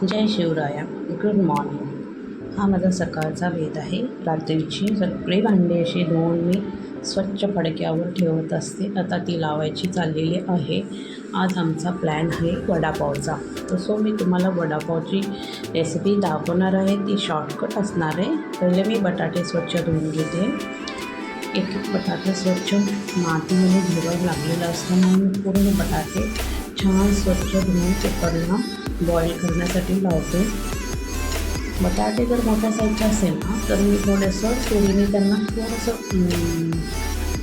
जय Shivraya. Good morning. हा माझा सकाळचा वेध आहे. रात्रीची सगळी भांडी अशी धुवून मी स्वच्छ फडक्यावर ठेवत असते. आता ती लावायची चाललेली आहे. आज आमचा प्लॅन आहे वडापावचा. सो मी तुम्हाला वडापावची रेसिपी दाखवणार आहे. ती शॉर्टकट असणार आहे. पहिले मी बटाटे स्वच्छ धुवून घेते. एक एक बटाटे स्वच्छ मातीमध्ये झुरळ लागलेलं असतं म्हणून पूर्ण बटाटे छान स्वच्छ धुवून कुकरला बॉईल करण्यासाठी लावते. बटाटे जर मोठ्या साईजचे असेल ना तर मी थोडंसं सुरीने त्यांना थोडंसं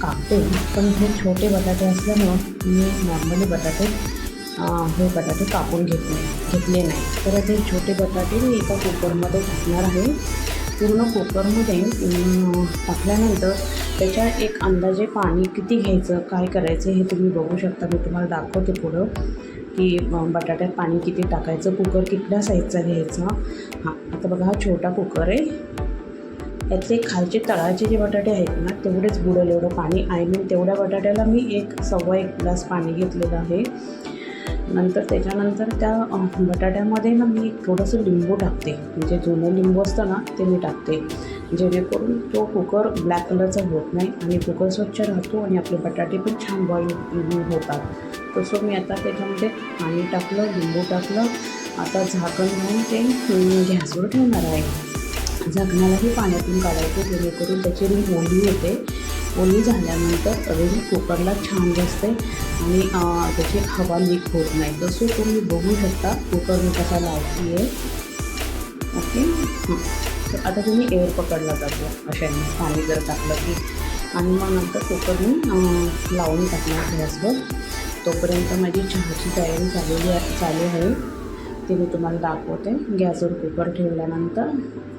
कापते. पण हे छोटे बटाटे असल्यामुळं मी नॉर्मली हे बटाटे कापून घेतले नाही. तर ते छोटे बटाटे मी एका कुकरमध्ये टाकणार आहे. पूर्ण कुकरमध्ये टाकल्यानंतर त्याच्यात एक अंदाजे पाणी किती घ्यायचं, काय करायचं हे तुम्ही बघू शकता. मी तुम्हाला दाखवते पुढं की बटाट्यात पाणी किती टाकायचं, कुकर कितल्या साईजचा घ्यायचा. आता बघा, हा छोटा कुकर आहे. यातले खालचे तळाचे जे बटाटे आहेत ना तेवढेच बुडेल एवढं पाणी. तेवढ्या बटाट्याला मी सव्वा एक ग्लास पाणी घेतलेलं आहे. नंतर त्याच्यानंतर त्या बटाट्यामध्ये ना मी थोडंसं लिंबू टाकते. म्हणजे जुनं लिंबू असतं ना ते मी टाकते, जेणेकरून तो कुकर ब्लॅक कलरचा होत नाही आणि कुकर स्वच्छ राहतो आणि आपले बटाटे पण छान बॉईल होतात. तसं मी आता त्याच्यामध्ये पाणी टाकलं, लिंबू टाकलं. आता झाकण लावून ते गॅसवर ठेवणार आहे. झाकणालाही पाण्यातून काढायचं, जेणेकरून त्याची रिंग ओली होते. ओली झाल्यानंतर रिंग कुकरला छान बसते आणि त्याची हवा लीक होत नाही. तसं तुम्ही बघू शकता कुकर मी कसा लावते आहे. ओके. तर आता तुम्ही एअर पकडला जातो अशाने पाणी जर टाकलं की. आणि मग नंतर कुकर मी लावून टाकणार गॅसवर. तोपर्यंत माझी चहाची तयारी चालू आहे. ते मी तुम्हाला दाखवते. गॅसवर कुकर ठेवल्यानंतर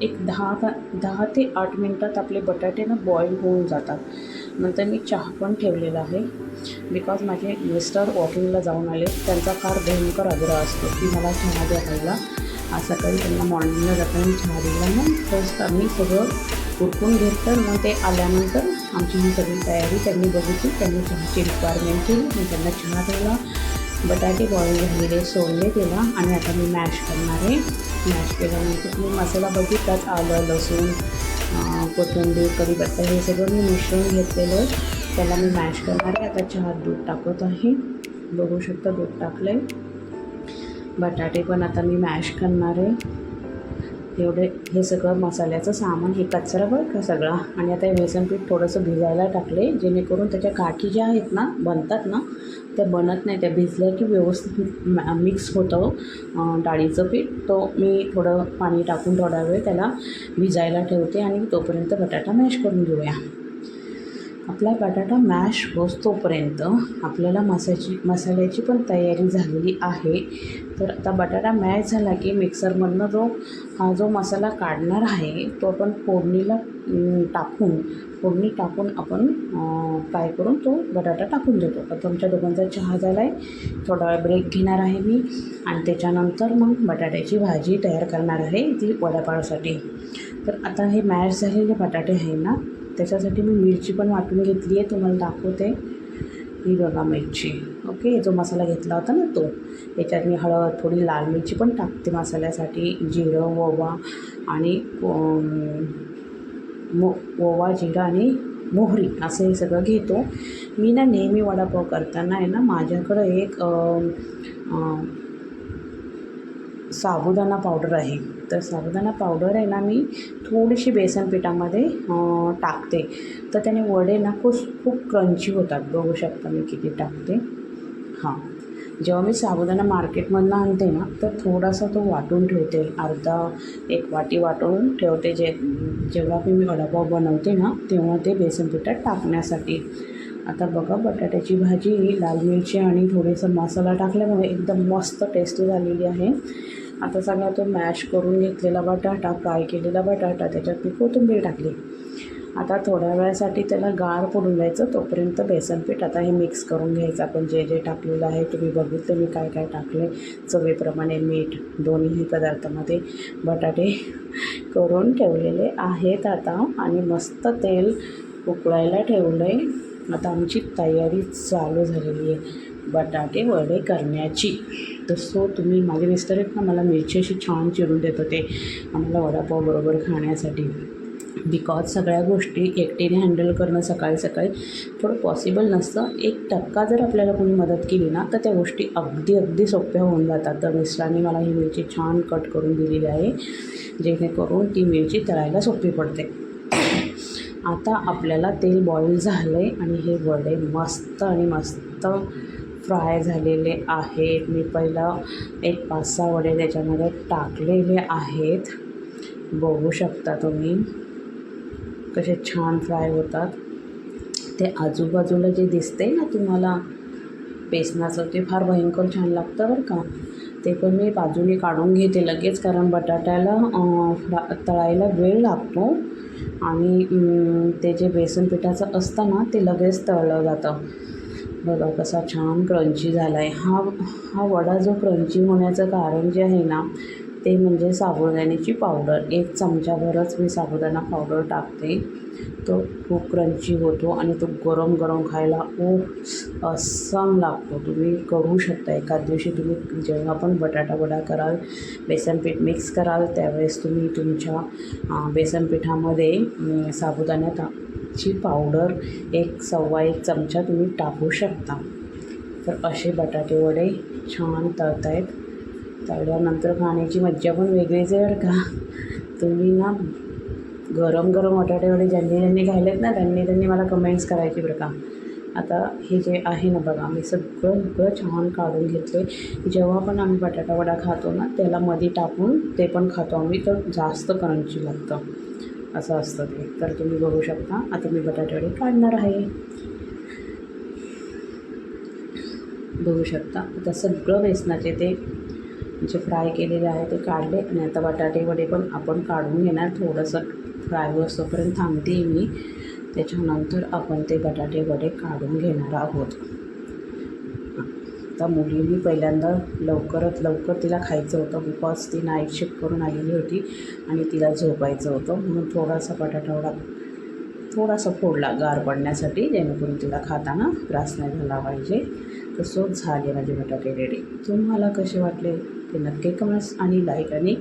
एक 10 ते 8 मिनटात आपले बटाटे ना बॉईल होऊन जातात. नंतर मी चहा पण ठेवलेला आहे. बिकॉज माझे मिस्टर वॉकिंगला जाऊन आले. त्यांचा फार भयंकर आग्रह असतो की मला चहा द्यायला. आज सकाळी त्यांना मॉर्निंगला जाताना चहा दिला. मग फर्स्ट आम्ही सगळं उरकून घेतलं. मग ते आल्यानंतर आमची ही सगळी तयारी त्यांनी बघितली. त्यांनी चहाची रिक्वायरमेंट केली. मी त्यांना चहा दिला. बटाटे बॉईल झालेले सोडले त्याला. आणि आता मी मॅश करणार आहे. मॅश केल्यानंतर मी मसाला बघितलाच, आलं, लसूण, कोथिंबीर, कढीपत्ता हे सगळं मी मिश्रण घेतलेलं आहे. त्याला मी मॅश करणार आहे. आता चहात दूध टाकत आहे. बघू शकता दूध टाकलं आहे. बटाटे पण आता मी मॅश करणार आहे. हे सगळं मसाल्याचं सामान, हे कचरा बरं का सगळा. आणि आता हे बेसन पीठ थोडंसं भिजायला टाकले, जेणेकरून त्याच्या गाठी ज्या आहेत ना बनतात ना त्या बनत नाही. त्या भिजल्या की व्यवस्थित मिक्स होतं डाळीचं पीठ. तो मी थोडं पाणी टाकून थोडा वेळ त्याला भिजायला ठेवते आणि तोपर्यंत बटाटा मॅश करून घेऊया. आपला बटाटा मॅश होतोपर्यंत आपल्याला मसाल्याची पण तयारी झालेली आहे. तर आता बटाटा मॅश झाला की मिक्सरमधनं हा जो मसाला काढणार आहे तो आपण फोडणी टाकून आपण फ्राय करून तो बटाटा टाकून देतो. आता आमच्या दोघांचा चहा झाला आहे. थोडा वेळ ब्रेक घेणार आहे मी आणि त्याच्यानंतर मग बटाट्याची भाजी तयार करणार आहे ती वडापावसाठी. तर आता हे मॅश झालेले बटाटे आहे ना त्याच्यासाठी मी मिरची पण वाटून घेतली आहे. तुम्हाला दाखवते. ही बघा मिरची. ओके. जो मसाला घेतला होता ना तो. याच्यात मी हळद, थोडी लाल मिरची पण टाकते मसाल्यासाठी. जिरं, ओवा आणि ओवा, जिरं आणि मोहरी असं हे सगळं घेतो. मी ना नेहमी वडापाव करताना आहे ना माझ्याकडं एक साबुदाणा पावडर आहे. तर साबुदाणा पावडर आहे ना मी थोडीशी बेसन पिठामध्ये टाकते. तर त्याने वडे ना खूप क्रंची होतात. बघू शकता मी किती टाकते. जेव्हा मी साबुदाणा मार्केटमधून आणते ना तर थोडासा तो वाटून ठेवते. एक वाटी वाटून ठेवते. जेव्हा मी वडापाव बनवते ना तेव्हा ते बेसन पिठात टाकण्यासाठी. आता बघा बटाट्याची भाजी लाल मिरची आणि थोडंसं मसाला टाकल्यामुळे एकदम मस्त टेस्टी झालेली आहे. आता सगळा तो मॅश करून घेतलेला बटाटा, फ्राय केलेला बटाटा, त्याच्यात मी कोथिंबीर टाकली. आता थोड्या वेळासाठी त्याला गार पडून द्यायचं. तोपर्यंत बेसनपीठ आता हे मिक्स करून घ्यायचं. आपण जे टाकलेलं आहे तुम्ही बघितलं मी काय टाकले. चवीप्रमाणे मीठ दोन्ही पदार्थामध्ये बटाटे करून ठेवलेले आहेत आता. आणि मस्त तेल उकळायला ठेवलं आहे. आता आमची तयारी चालू झालेली आहे बटाटे वडे करण्याची. तसं तुम्ही माझे मिस्टर आहेत ना, मला मिरची अशी छान चिरून देत होते आम्हाला वडापाव बरोबर खाण्यासाठी. बिकॉज सगळ्या गोष्टी एकटीने हँडल करणं सकाळी सकाळी थोडं पॉसिबल नसतं. 1% जर आपल्याला कोणी मदत केली ना तर त्या गोष्टी अगदी सोप्या होऊन जातात. तर मिस्टरांनी मला ही मिरची छान कट करून दिलेली आहे, जेणेकरून ती मिरची तळायला सोपी पडते. आता आपल्याला तेल बॉईल झालं आहे आणि हे वडे मस्त फ्राय झालेले आहेत. मी पहिला एक 5-6 वडे त्याच्यामध्ये टाकलेले आहेत. बघू शकता तुम्ही कसे छान फ्राय होतात. ते आजूबाजूला जे दिसते ना तुम्हाला बेसनाचं, ते फार भयंकर छान लागतं बरं का. ते पण मी बाजूने काढून घेते लगेच, कारण बटाट्याला तळायला वेळ लागतो आणि ते जे बेसन पिठाचं असतं ना ते लगेच तळलं जातं. बघा कसा छान क्रंची झाला आहे. हा वडा जो क्रंची होण्याचं कारण जे आहे ना ते म्हणजे साबुदाण्याची पावडर. 1 चमचाभरच मी साबुदाणा पावडर टाकते. तो खूप क्रंची होतो आणि तो गरम खायला खूप अस्सम लागतो. तुम्ही करू शकता. एखाद दिवशी तुम्ही जेव्हा पण बटाटा वडा कराल, बेसन पीठ मिक्स कराल, त्यावेळेस तुम्ही तुमच्या बेसन पिठामध्ये साबुदाण्याची पावडर 1-1.25 चमचा तुम्ही टाकू शकता. तर असे बटाटे वडे छान तळत आहेत. तळल्यानंतर खाण्याची मज्जा पण वेगळीच आहे बरं का. तुम्ही ना गरम बटाटे वडे ज्यांनी खाल्लेत ना त्यांनी मला कमेंट्स करायची बरं का. आता हे जे आहे ना बघा, मी सगळं छान काढून घेतले. जेव्हा पण आम्ही बटाटा वडा खातो ना त्याला मध्ये टाकून ते पण खातो आम्ही, तर जास्त क्रंची लागतं असं असतं ते. तर तुम्ही बघू शकता. आता मी बटाटे वडे काढणार आहे. बघू शकता. आता सगळं बेसनाचे ते जे फ्राय केलेले आहे ते काढले आणि आता बटाटे वडे पण आपण काढून घेणार. थोडंसं फ्राय होईपर्यंत थांबते मी. त्याच्यानंतर आपण ते बटाटे वडे काढून घेणार आहोत. आता मुलीने पहिल्यांदा लवकर तिला खायचं होतं, बिकॉज ती नाईट शिफ्ट करून आलेली होती आणि तिला झोपायचं होतं, म्हणून थोडासा बटाटा वडा थोडासा फोडला गार पडण्यासाठी, जेणेकरून तिला खाताना त्रास नाही झाला पाहिजे. तसंच झाले माझे बटाटे रेडी. तुम्हाला कसे वाटले ते नक्की कमेंट्स आणि लाईक आणि